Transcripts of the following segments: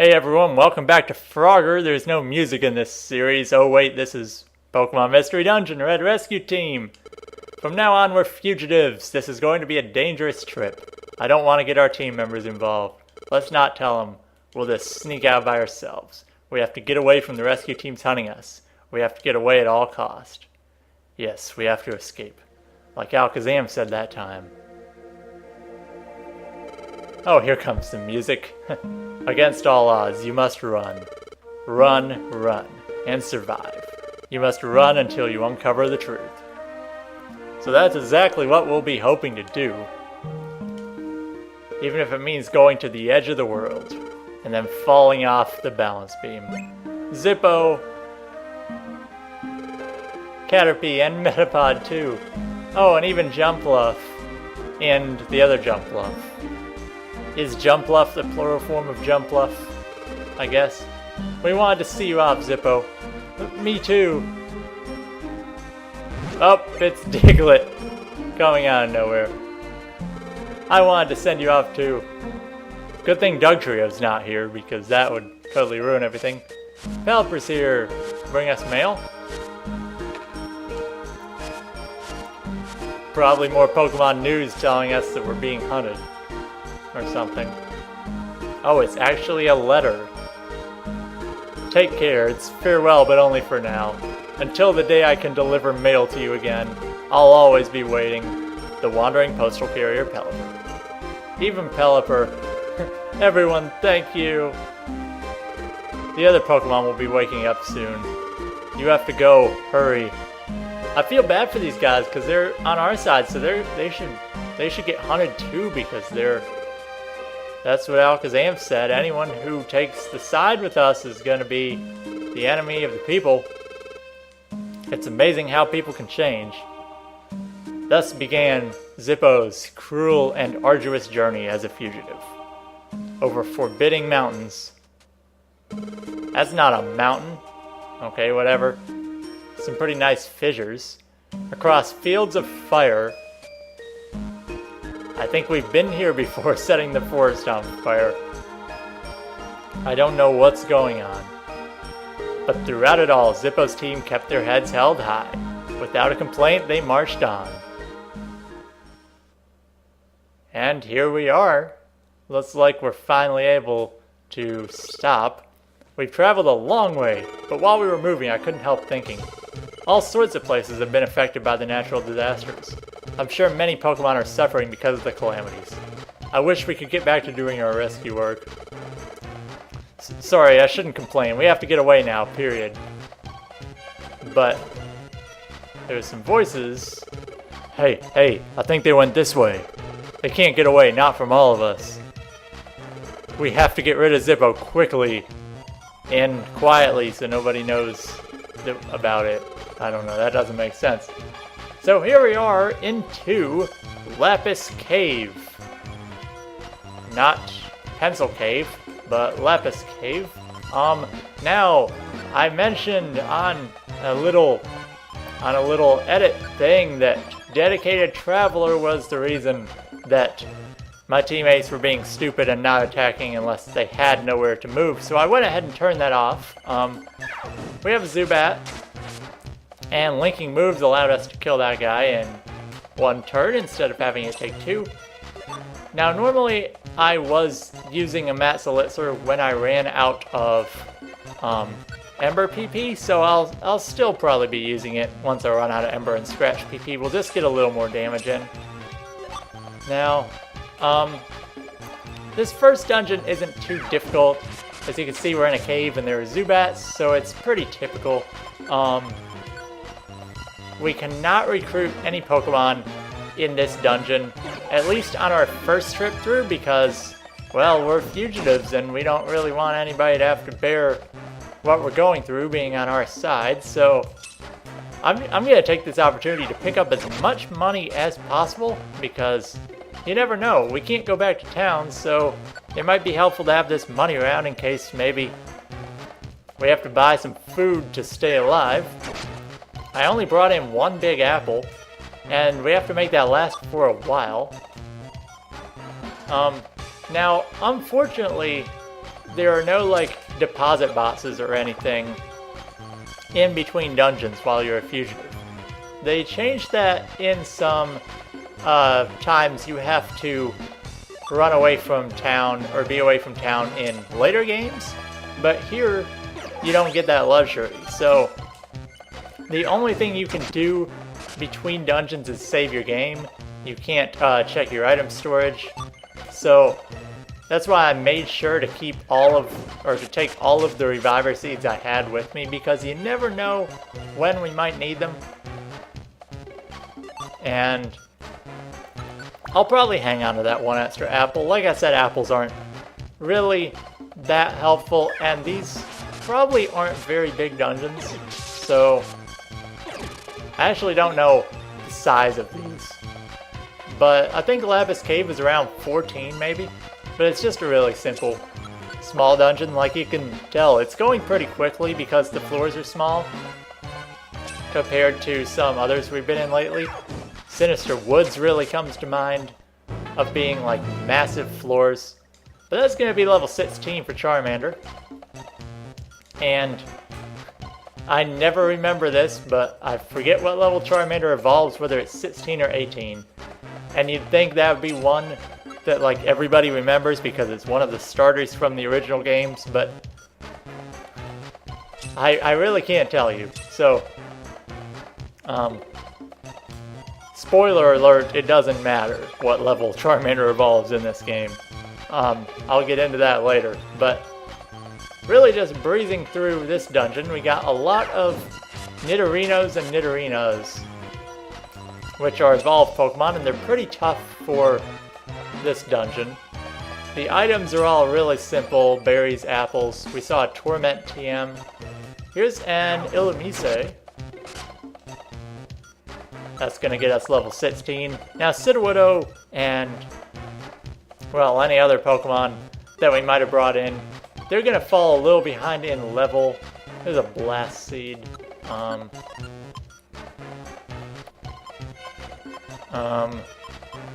Hey everyone, welcome back to Frogger. There's no music in this series. Oh wait, this is Pokemon Mystery Dungeon Red Rescue Team. From now on, we're fugitives. This is going to be a dangerous trip. I don't want to get our team members involved. Let's not tell them. We'll just sneak out by ourselves. We have to get away from the rescue teams hunting us. We have to get away at all cost. Yes, we have to escape. Like Alakazam said that time. Oh, here comes the music. Against all odds, you must run. Run, run, and survive. You must run until you uncover the truth. So that's exactly what we'll be hoping to do. Even if it means going to the edge of the world, and then falling off the balance beam. Zippo, Caterpie, and Metapod too. Oh, and even Jumpluff, and the other Jumpluff. Is Jumpluff the plural form of Jumpluff? I guess. We wanted to see you off, Zippo. Me too. Oh, it's Diglett. Coming out of nowhere. I wanted to send you off too. Good thing Dugtrio's not here, because that would totally ruin everything. Pelipper's here. Bring us mail? Probably more Pokemon news telling us that we're being hunted. Or something. Oh, it's actually a letter. Take care, it's farewell, but only for now. Until the day I can deliver mail to you again, I'll always be waiting. The wandering postal carrier Pelipper. Even Pelipper. Everyone, thank you. The other Pokemon will be waking up soon. You have to go. Hurry. I feel bad for these guys because they're on our side, so they should get hunted too because they're. That's what Alakazam said. Anyone who takes the side with us is going to be the enemy of the people. It's amazing how people can change. Thus began Zippo's cruel and arduous journey as a fugitive. Over forbidding mountains. That's not a mountain. Okay, whatever. Some pretty nice fissures. Across fields of fire. I think we've been here before setting the forest on fire. I don't know what's going on. But throughout it all, Zippo's team kept their heads held high. Without a complaint, they marched on. And here we are. Looks like we're finally able to stop. We've traveled a long way, but while we were moving, I couldn't help thinking. All sorts of places have been affected by the natural disasters. I'm sure many Pokemon are suffering because of the calamities. I wish we could get back to doing our rescue work. Sorry, I shouldn't complain. We have to get away now, period. But there's some voices. Hey, I think they went this way. They can't get away, not from all of us. We have to get rid of Zippo quickly and quietly so nobody knows about it. I don't know, that doesn't make sense. So here we are into Lapis Cave. Not Pencil Cave, but Lapis Cave. Now, I mentioned on a little edit thing that Dedicated Traveler was the reason that my teammates were being stupid and not attacking unless they had nowhere to move. So I went ahead and turned that off. We have a Zubat. And linking moves allowed us to kill that guy in one turn instead of having it take two. Now normally I was using a Matzelitzer when I ran out of Ember PP, so I'll still probably be using it once I run out of Ember and Scratch PP. We'll just get a little more damage in. Now, this first dungeon isn't too difficult. As you can see, we're in a cave and there are Zubats, so it's pretty typical. We cannot recruit any Pokemon in this dungeon, at least on our first trip through, because, well, we're fugitives and we don't really want anybody to have to bear what we're going through being on our side. So I'm going to take this opportunity to pick up as much money as possible, because you never know. We can't go back to town, so it might be helpful to have this money around in case maybe we have to buy some food to stay alive. I only brought in one big apple, and we have to make that last for a while. Now, unfortunately, there are no like deposit boxes or anything in between dungeons while you're a fugitive. They changed that in some times you have to run away from town or be away from town in later games, but here you don't get that luxury. So the only thing you can do between dungeons is save your game. You can't check your item storage. So that's why I made sure to keep to take all of the reviver seeds I had with me, because you never know when we might need them. And I'll probably hang on to that one extra apple. Like I said, apples aren't really that helpful, and these probably aren't very big dungeons, so I actually don't know the size of these. But I think Lapis Cave is around 14 maybe, but it's just a really simple, small dungeon. Like you can tell, it's going pretty quickly because the floors are small compared to some others we've been in lately. Sinister Woods really comes to mind of being like massive floors. But that's going to be level 16 for Charmander. And I never remember this, but I forget what level Charmander evolves, whether it's 16 or 18. And you'd think that would be one that like everybody remembers because it's one of the starters from the original games, but I really can't tell you. So, spoiler alert, it doesn't matter what level Charmander evolves in this game. I'll get into that later, but really just breezing through this dungeon, we got a lot of Nidorinos and Nidorinas, which are evolved Pokemon, and they're pretty tough for this dungeon. The items are all really simple, berries, apples. We saw a Torment TM. Here's an Illumise. That's going to get us level 16. Now Sudowoodo and, well, any other Pokemon that we might have brought in, they're going to fall a little behind in level. There's a Blast Seed.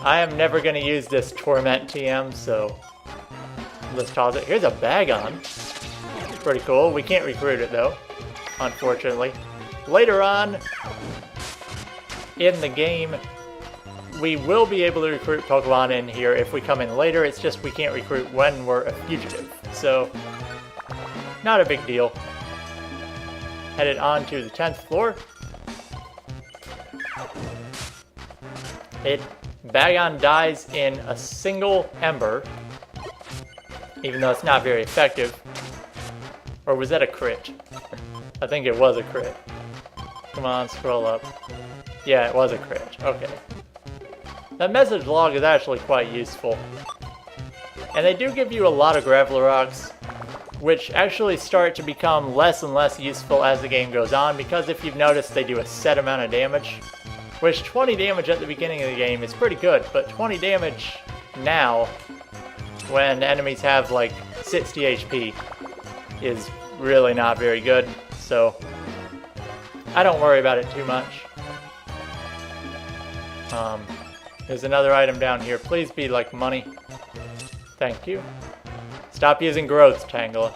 I am never going to use this Torment TM, so let's toss it. Here's a Bagon. Pretty cool. We can't recruit it though, unfortunately. Later on in the game, we will be able to recruit Pokemon in here if we come in later. It's just we can't recruit when we're a fugitive. So, not a big deal. Headed on to the 10th floor. Bagon dies in a single Ember, even though it's not very effective. Or was that a crit? I think it was a crit. Come on, scroll up. Yeah, it was a crit. Okay. That message log is actually quite useful. And they do give you a lot of Gravel Rocks, which actually start to become less and less useful as the game goes on, because if you've noticed, they do a set amount of damage. Which 20 damage at the beginning of the game is pretty good, but 20 damage now, when enemies have like 60 HP, is really not very good, so I don't worry about it too much. There's another item down here. Please be like money. Thank you. Stop using growth, Tangela.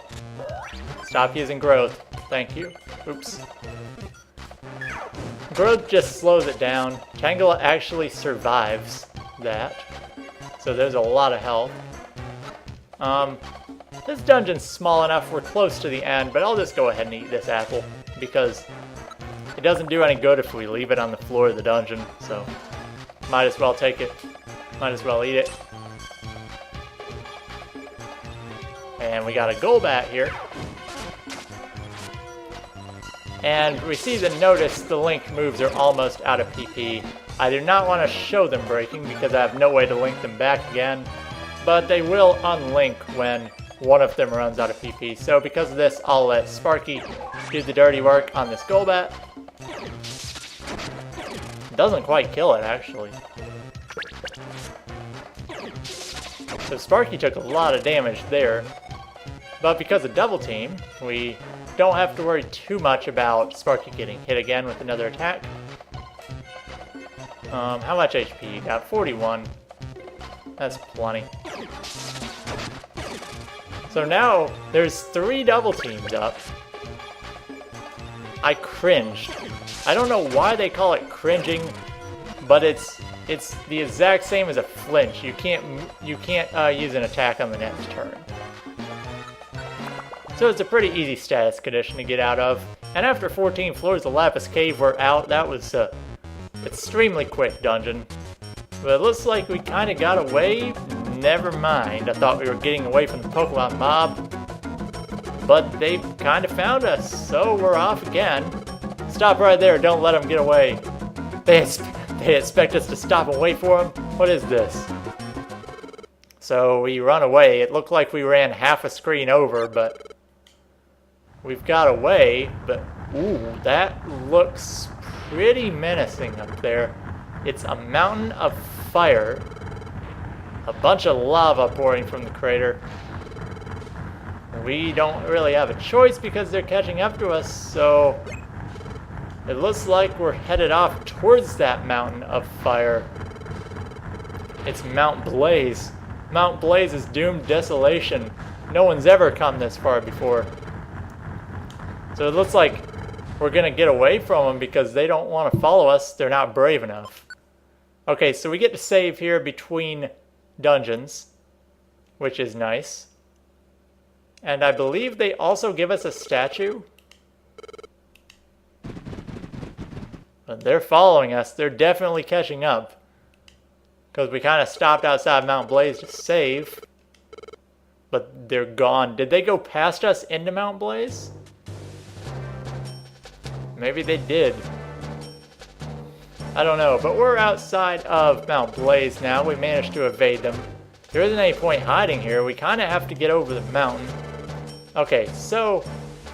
Stop using growth. Thank you. Oops. Growth just slows it down. Tangela actually survives that, so there's a lot of health. This dungeon's small enough, we're close to the end, but I'll just go ahead and eat this apple, because it doesn't do any good if we leave it on the floor of the dungeon, so might as well take it, might as well eat it. And we got a Golbat here. And we see the notice the link moves are almost out of PP. I do not want to show them breaking because I have no way to link them back again, but they will unlink when one of them runs out of PP. So because of this, I'll let Sparky do the dirty work on this Golbat. Doesn't quite kill it, actually. So Sparky took a lot of damage there, but because of Double Team, we don't have to worry too much about Sparky getting hit again with another attack. How much HP you got? 41. That's plenty. So So now there's 3 double teams up. I cringed. I don't know why they call it cringing, but it's the exact same as a flinch. You can't use an attack on the next turn. So it's a pretty easy status condition to get out of. And after 14 floors of Lapis Cave, we're out. That was an extremely quick dungeon. But it looks like we kind of got away. Never mind. I thought we were getting away from the Pokemon mob. But they kind of found us, so we're off again. Stop right there. Don't let them get away. They expect us to stop and wait for them? What is this? So we run away. It looked like we ran half a screen over, but we've got away. But, ooh, that looks pretty menacing up there. It's a mountain of fire. A bunch of lava pouring from the crater. We don't really have a choice because they're catching up to us, so it looks like we're headed off towards that mountain of fire. It's Mount Blaze. Mount Blaze is doomed desolation. No one's ever come this far before. So it looks like we're gonna get away from them because they don't want to follow us. They're not brave enough. Okay, so we get to save here between dungeons, which is nice. And I believe they also give us a statue. But they're following us. They're definitely catching up. Because we kind of stopped outside Mount Blaze to save. But they're gone. Did they go past us into Mount Blaze? Maybe they did. I don't know. But we're outside of Mount Blaze now. We managed to evade them. There isn't any point hiding here. We kind of have to get over the mountain. Okay, so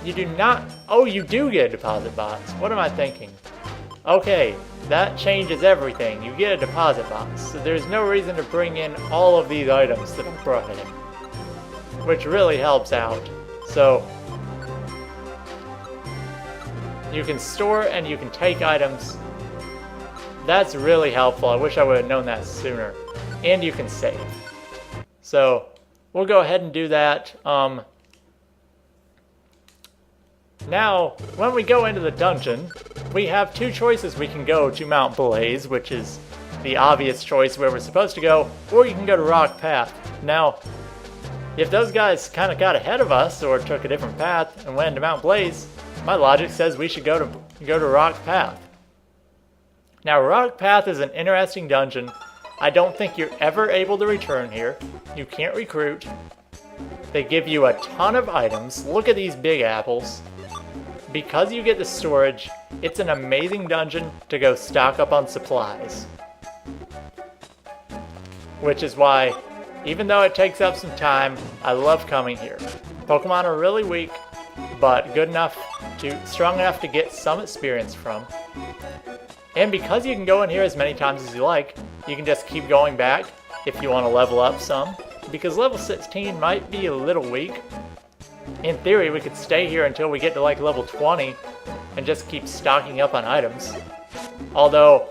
you do not... Oh, you do get a deposit box. What am I thinking? Okay, that changes everything. You get a deposit box. So there's no reason to bring in all of these items that I brought in. Which really helps out. So you can store and you can take items. That's really helpful. I wish I would have known that sooner. And you can save. So we'll go ahead and do that. Now, when we go into the dungeon, we have 2 choices. We can go to Mount Blaze, which is the obvious choice where we're supposed to go, or you can go to Rock Path. Now, if those guys kind of got ahead of us or took a different path and went into Mount Blaze, my logic says we should go to Rock Path. Now, Rock Path is an interesting dungeon. I don't think you're ever able to return here. You can't recruit. They give you a ton of items. Look at these big apples. Because you get the storage, it's an amazing dungeon to go stock up on supplies. Which is why, even though it takes up some time, I love coming here. Pokemon are really weak, but strong enough to get some experience from. And because you can go in here as many times as you like, you can just keep going back if you want to level up some. Because level 16 might be a little weak. In theory, we could stay here until we get to like level 20 and just keep stocking up on items. Although,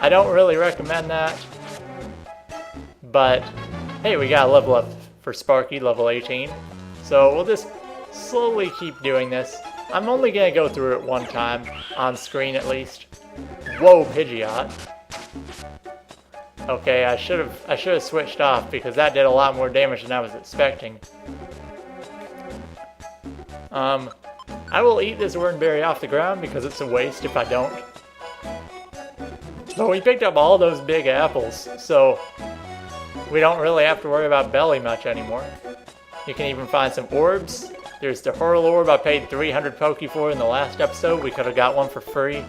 I don't really recommend that. But, hey, we got a level up for Sparky, level 18. So we'll just slowly keep doing this. I'm only going to go through it one time, on screen at least. Whoa, Pidgeot. Okay, I should have switched off because that did a lot more damage than I was expecting. I will eat this Wernberry off the ground because it's a waste if I don't. But we picked up all those big apples, so we don't really have to worry about belly much anymore. You can even find some orbs. There's the Hurl Orb I paid 300 Poke for in the last episode. We could have got one for free.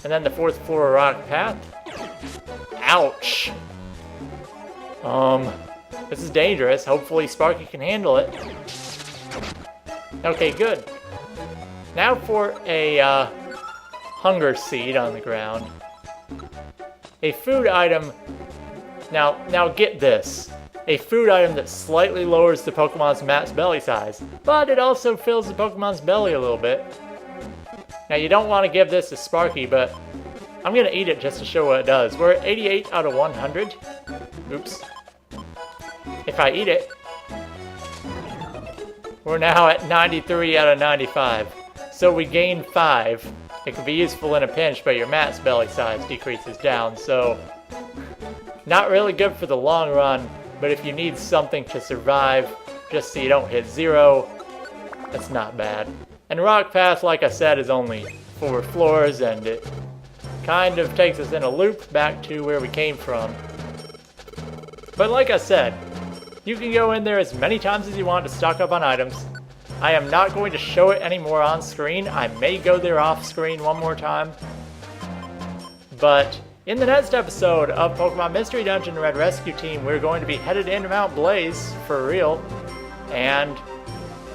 And then the 4th floor Rock Path. Ouch! This is dangerous. Hopefully Sparky can handle it. Okay, good. Now for a hunger seed on the ground. A food item. Now get this. A food item that slightly lowers the Pokemon's max belly size, but it also fills the Pokemon's belly a little bit. Now you don't want to give this to Sparky, but I'm going to eat it just to show what it does. We're at 88 out of 100. Oops. If I eat it, We're now at 93 out of 95. So we gained 5. It can be useful in a pinch, but your mat's belly size decreases down, so not really good for the long run, but if you need something to survive, just so you don't hit 0, that's not bad. And Rock Path, like I said, is only 4 floors, and it kind of takes us in a loop back to where we came from. But like I said, you can go in there as many times as you want to stock up on items. I am not going to show it anymore on screen. I may go there off screen one more time. But in the next episode of Pokemon Mystery Dungeon Red Rescue Team, we're going to be headed into Mount Blaze for real. And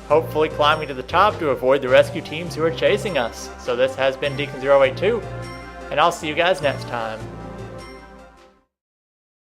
hopefully climbing to the top to avoid the rescue teams who are chasing us. So this has been Deacon082, and I'll see you guys next time.